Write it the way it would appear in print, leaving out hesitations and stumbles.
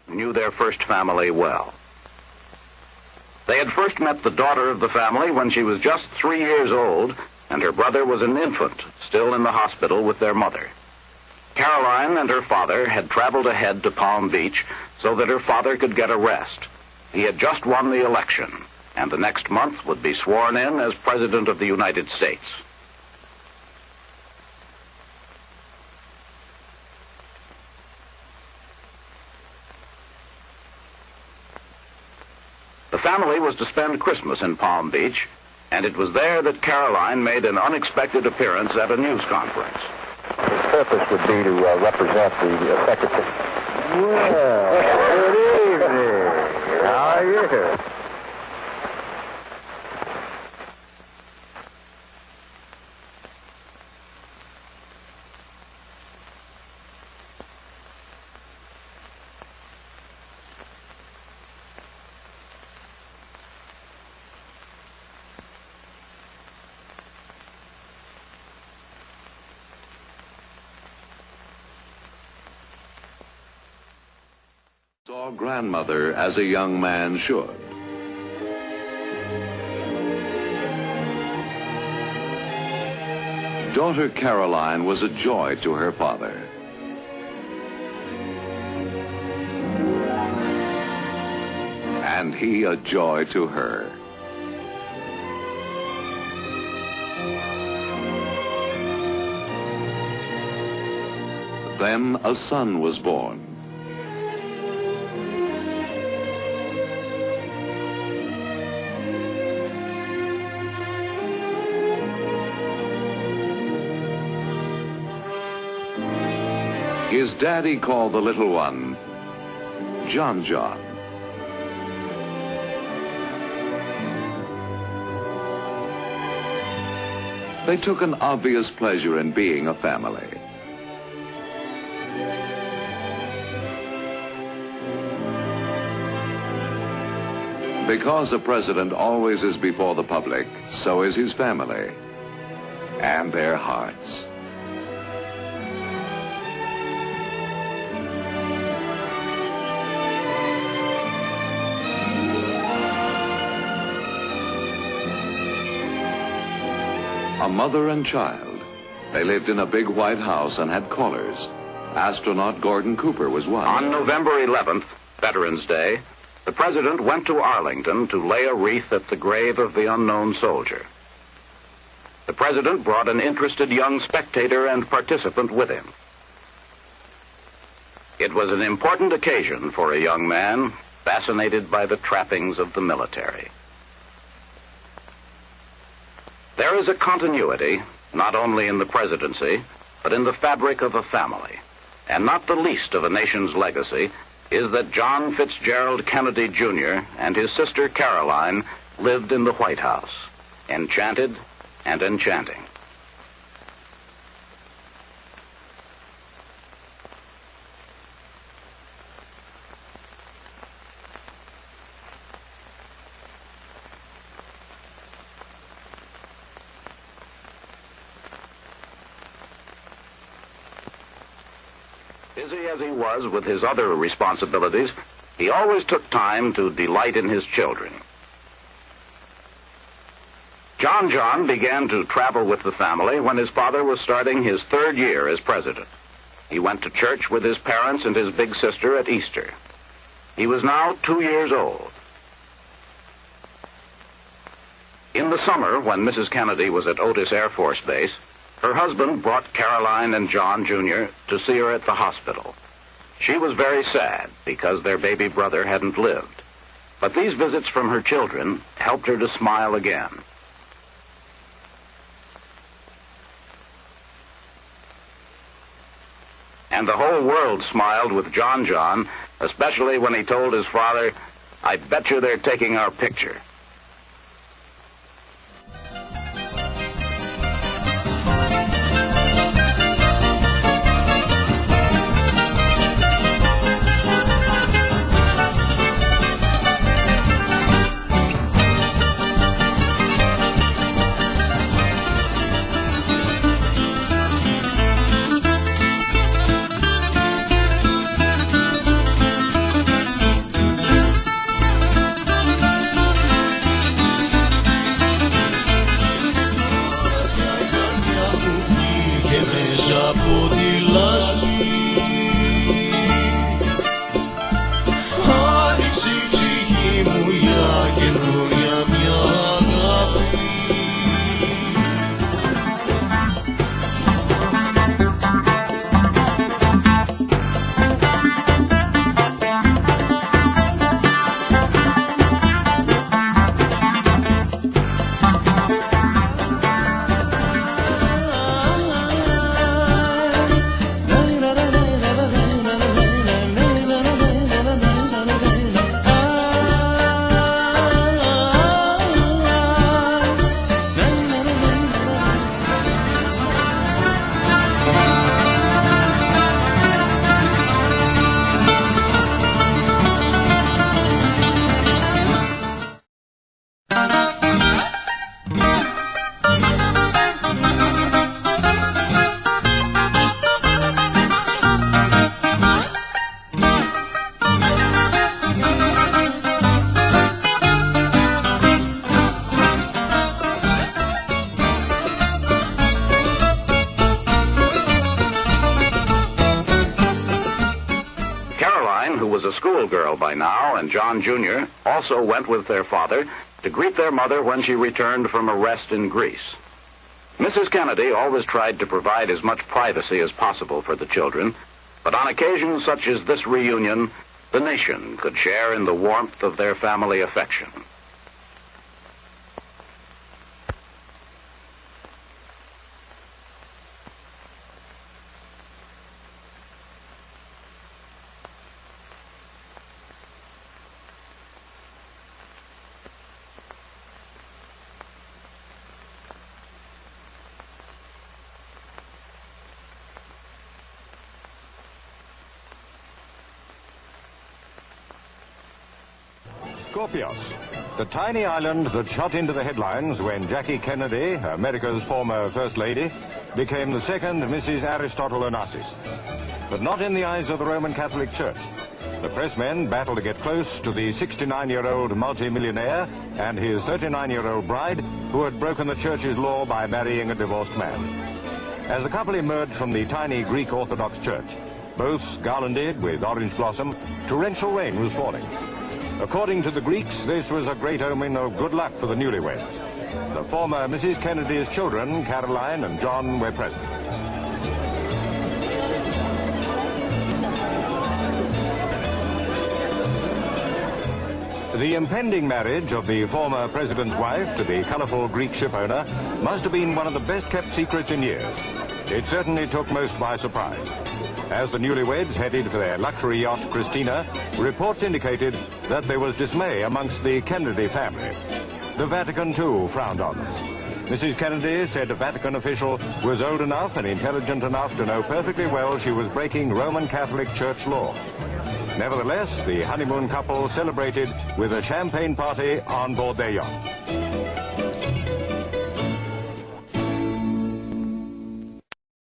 knew their first family well. They had first met the daughter of the family when she was just 3 years old, and her brother was an infant, still in the hospital with their mother. Caroline and her father had traveled ahead to Palm Beach so that her father could get a rest. He had just won the election, and the next month would be sworn in as President of the United States. The family was to spend Christmas in Palm Beach, and it was there that Caroline made an unexpected appearance at a news conference. His purpose would be to represent the secretary. Well, good evening. How are you? Saw grandmother as a young man should. Daughter Caroline was a joy to her father. And he a joy to her. Then a son was born. His daddy called the little one John John. They took an obvious pleasure in being a family. Because a president always is before the public, so is his family and their hearts. A mother and child. They lived in a big white house and had callers. Astronaut Gordon Cooper was one. On November 11th, Veterans Day, the president went to Arlington to lay a wreath at the grave of the unknown soldier. The president brought an interested young spectator and participant with him. It was an important occasion for a young man fascinated by the trappings of the military. There is a continuity, not only in the presidency, but in the fabric of a family. And not the least of a nation's legacy is that John Fitzgerald Kennedy, Jr. and his sister Caroline lived in the White House, enchanted and enchanting. Busy as he was with his other responsibilities, he always took time to delight in his children. John John began to travel with the family when his father was starting his 3rd year as president. He went to church with his parents and his big sister at Easter. He was now 2 years old. In the summer, when Mrs. Kennedy was at Otis Air Force Base, her husband brought Caroline and John, Jr. to see her at the hospital. She was very sad because their baby brother hadn't lived. But these visits from her children helped her to smile again. And the whole world smiled with John John, especially when he told his father, "I bet you they're taking our picture." Caroline, who was a schoolgirl by now, and John Jr. also went with their father to greet their mother when she returned from a rest in Greece. Mrs. Kennedy always tried to provide as much privacy as possible for the children, but on occasions such as this reunion, the nation could share in the warmth of their family affection. Scorpios, the tiny island that shot into the headlines when Jackie Kennedy, America's former First Lady, became the second Mrs. Aristotle Onassis. But not in the eyes of the Roman Catholic Church. The pressmen battled to get close to the 69-year-old multimillionaire and his 39-year-old bride who had broken the Church's law by marrying a divorced man. As the couple emerged from the tiny Greek Orthodox church, both garlanded with orange blossom, torrential rain was falling. According to the Greeks, this was a great omen of good luck for the newlyweds. The former Mrs. Kennedy's children, Caroline and John, were present. The impending marriage of the former president's wife to the colorful Greek shipowner must have been one of the best-kept secrets in years. It certainly took most by surprise. As the newlyweds headed for their luxury yacht, Christina, reports indicated that there was dismay amongst the Kennedy family. The Vatican, too, frowned on them. Mrs. Kennedy said a Vatican official was old enough and intelligent enough to know perfectly well she was breaking Roman Catholic Church law. Nevertheless, the honeymoon couple celebrated with a champagne party on board their yacht.